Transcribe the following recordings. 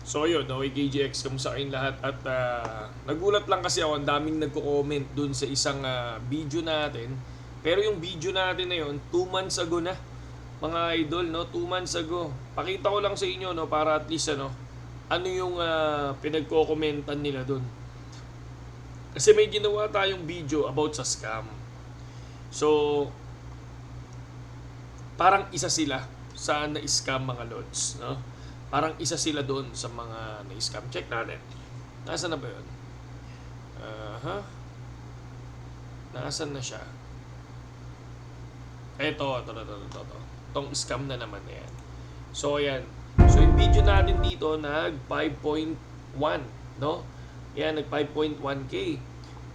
So yun, okay KGX, kamusta kayong lahat? At nagulat lang kasi ako, ang daming nagko-comment dun sa isang video natin. Pero yung video natin na yun, 2 months ago na, mga idol, no? 2 months ago. Pakita ko lang sa inyo, no? Para at least, ano yung pinagko-commentan nila dun. Kasi may ginawa tayong video about sa scam. So, parang isa sila sa na-scam mga lods, no? Parang isa sila doon sa mga na-scam. Check natin. Nasaan na ba yun? Nasaan na siya? Ito. Itong scam na naman na yan. So, ayan. So, yung video natin dito, nag 5.1, no? Yan, nag 5.1K.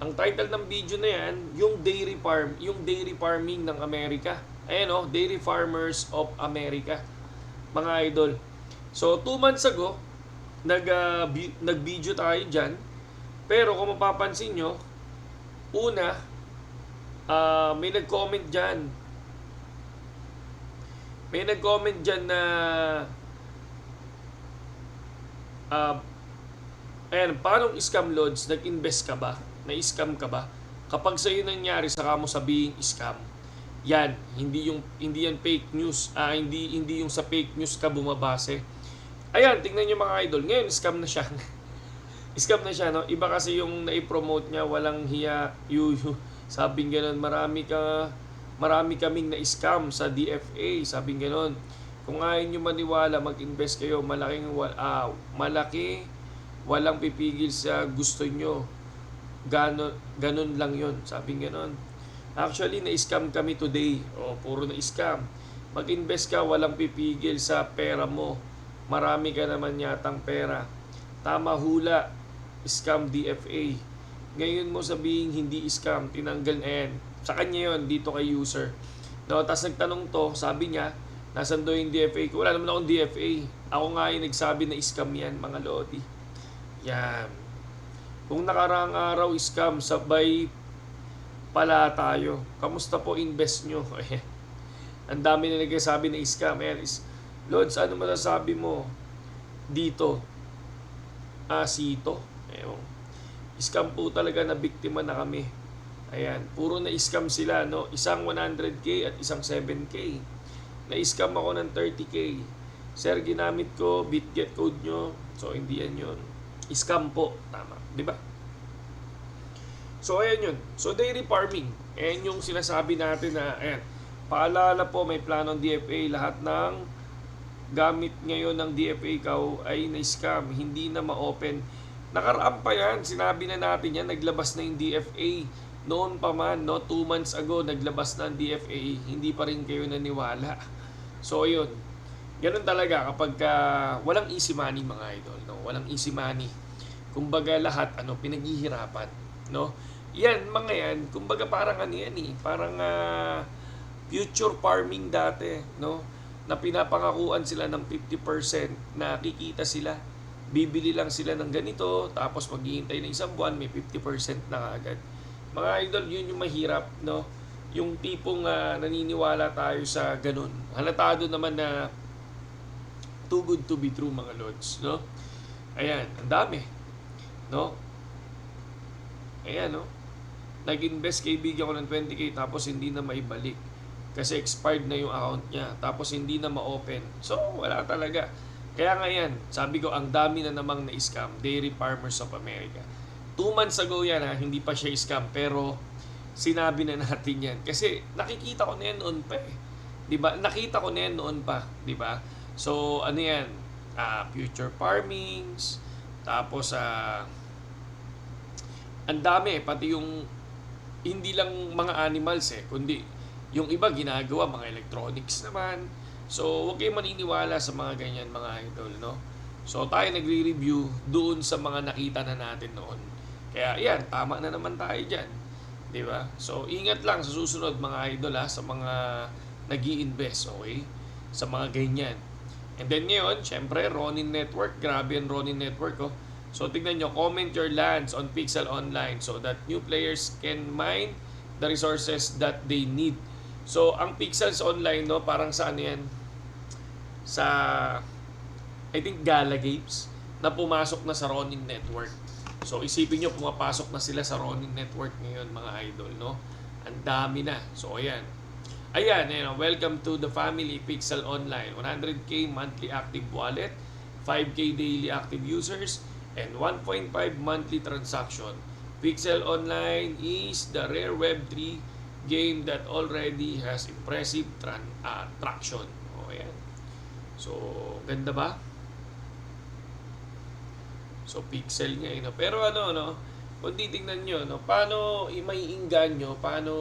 Ang title ng video na yan, yung dairy farming ng Amerika. Ayan, no? Dairy Farmers of America. Mga idol. So, 2 months ago, nag-video tayo dyan. Pero kung mapapansin nyo, una, may nag-comment dyan. May nag-comment dyan na, ayan, paano scam loads? Nag-invest ka ba? Na-scam ka ba? Kapag sa'yo nangyari, saka mo sabihin scam. Yan, hindi yan fake news. Hindi yung sa fake news ka bumabase. Ayan, tingnan nyo mga idol. Ngayon, scam na siya. Scam na siya, no? Iba kasi yung na-promote niya, walang hiya, sabing gano'n, marami kaming na-scam sa DFA, sabing gano'n. Kung ayaw nyo maniwala, mag-invest kayo, malaki, walang pipigil sa gusto nyo. Ganon lang yun, sabing gano'n. Actually, na-scam kami today. Puro na-scam. Mag-invest ka, walang pipigil sa pera mo. Marami ka naman yatang pera. Tama hula, scam DFA. Ngayon mo sabihin hindi scam, tinanggal na yan. Sa kanya yun, dito kay user. No, tapos nagtanong to, sabi niya, nasan daw yung DFA ko? Wala naman akong DFA. Ako nga yung nagsabi na scam yan, mga lodi. Yan. Kung nakaraang araw scam, sabay pala tayo. Kamusta po invest nyo? Ang dami na nagsasabi na scam. Ayan, Lods, ano masasabi mo dito? Sito. Ewan. Scam po talaga na biktima na kami. Ayan, puro na scam sila, no? Isang 100k at isang 7k. Na-scam ako ng 30k. Sir, ginamit ko BitGet code nyo. So, hindi yan yun. Scam po. Tama. Di ba? So, ayan yun. So, dairy farming. Ayan yung sinasabi natin na, ayan, paalala po, may planong DFA. Lahat ng gamit ngayon ng DFA ikaw ay na-scam, hindi na ma-open. Nakaraan pa yan, sinabi na natin yan, naglabas na yung DFA. Noon pa man, no, 2 months ago, naglabas na ang DFA, hindi pa rin kayo naniwala. So, yun. Ganun talaga kapag walang easy money mga idol, no? Walang easy money. Kumbaga lahat, pinaghihirapan, no? Yan, mga yan, kumbaga parang parang future farming dati, no? Na pinapangakuan sila ng 50% na kikita sila. Bibili lang sila ng ganito, tapos maghihintay ng isang buwan, may 50% na agad. Mga idol, yun yung mahirap, no? Yung tipong naniniwala tayo sa ganun. Halatado naman na too good to be true, mga lods, no? Ayan, ang dami, no? Ayan, no? Nag-invest kaibigan ko ng 20k tapos hindi na maibalik. Kasi expired na yung account niya. Tapos hindi na ma-open. So, wala talaga. Kaya nga yan, sabi ko, ang dami na namang na-scam. Dairy Farmers of America. 2 months ago yan, hindi pa siya scam. Pero, sinabi na natin yan. Kasi, nakikita ko na yan noon pa eh. Diba? Nakita ko na yan noon pa. Diba? So, ano yan? Future farmings. Tapos, ang dami. Pati yung, hindi lang mga animals kundi yung iba ginagawa, mga electronics naman. So, huwag kayong maniniwala sa mga ganyan, mga idol, no? So, tayo nagre-review doon sa mga nakita na natin noon. Kaya, yan, tama na naman tayo dyan. Di ba? So, ingat lang sa susunod, mga idol, sa mga nag-i-invest, okay? Sa mga ganyan. And then ngayon, syempre, Ronin Network. Grabe ang Ronin Network, oh. So, tignan nyo, comment your lands on Pixel Online so that new players can mine the resources that they need. So, ang Pixels Online, no, parang sa yan? Sa, I think, Gala Games. na pumasok na sa Ronin Network. So isipin nyo, pumapasok na sila sa Ronin Network ngayon mga idol, no? Ang dami na. So ayan. Ayan, welcome to the family Pixel Online. 100k monthly active wallet, 5k daily active users, and 1.5 monthly transaction. Pixel Online is the rare Web3 game that already has impressive traction. O ayan. So, ganda ba? So, Pixel nga, Pero kung titingnan nyo, paano maiinganyo, paano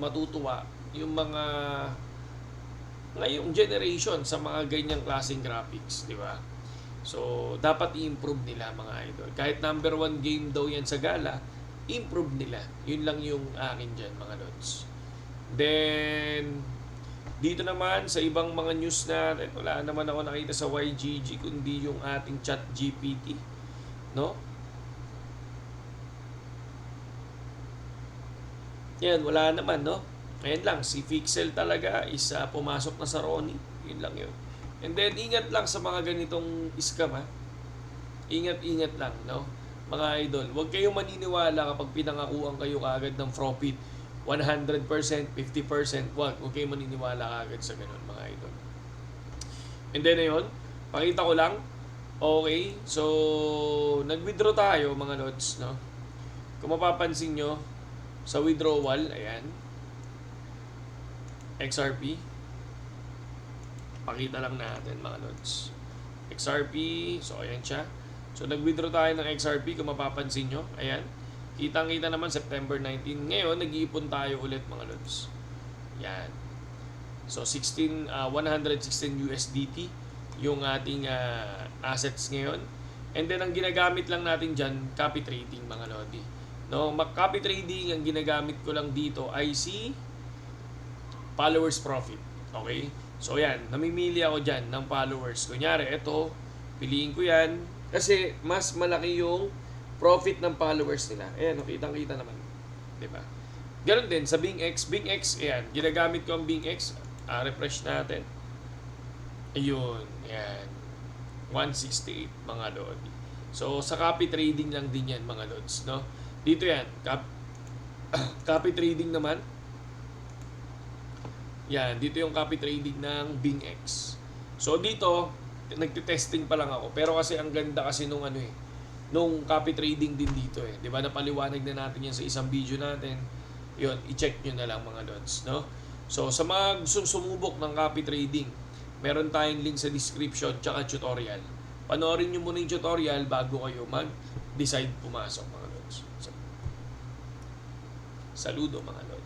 matutuwa yung mga ngayong generation sa mga ganyang klaseng graphics, di ba? So, dapat i-improve nila mga idol. Kahit number 1 game daw yan sa gala, improve nila. Yun lang yung akin dyan, mga lods. Then, dito naman sa ibang mga news natin, wala naman ako nakita sa YGG kundi yung ating ChatGPT, no? Yan, wala naman, no? Ayan lang, si Pixel talaga is pumasok na sa Ronin. Yun lang yun. And then, ingat lang sa mga ganitong scam, ha? Ingat-ingat lang, no? Mga idol, huwag kayong maniniwala kapag pinangakuan kayo kaagad ng profit. 100%, 50%, huwag kayong maniniwala kaagad sa ganun, mga idol. And then, ayun, pakita ko lang. Okay, so, nag-withdraw tayo, mga lods, no? Kung mapapansin nyo, sa withdrawal, ayan, XRP, pakita lang natin mga lods. XRP, so ayan siya. So nag-withdraw tayo ng XRP kung mapapansin nyo. Ayan. Kitang-kita naman September 19. Ngayon, nag-iipon tayo ulit mga lods. Yan. So 116 USDT yung ating assets ngayon. And then ang ginagamit lang natin dyan, copy trading mga lodi. No, copy trading ang ginagamit ko lang dito ay si followers profit. Okay? So yan, namimili ako dyan ng followers. Kunyari, ito, piliin ko yan kasi mas malaki yung profit ng followers nila. Ayan, kitang-kita naman. Diba? Ganon din sa Bing X. Bing X, ayan, ginagamit ko ang Bing X. Refresh natin. Ayun, ayan. 168 mga lodi. So, sa copy trading lang din yan mga lods, no? Dito yan, copy trading naman. Yan, dito yung copy trading ng Bing X. So dito, nagte-testing pa lang ako. Pero kasi ang ganda kasi nung nung copy trading din dito eh. 'Di ba? Napaliwanag na natin yan sa isang video natin. 'Yon, i-check niyo na lang mga lods, no? So sa mga sumubok ng copy trading, meron tayong link sa description tsaka tutorial. Panoorin niyo muna yung tutorial bago kayo mag-decide pumasok mga lods. So, saludo mga lods.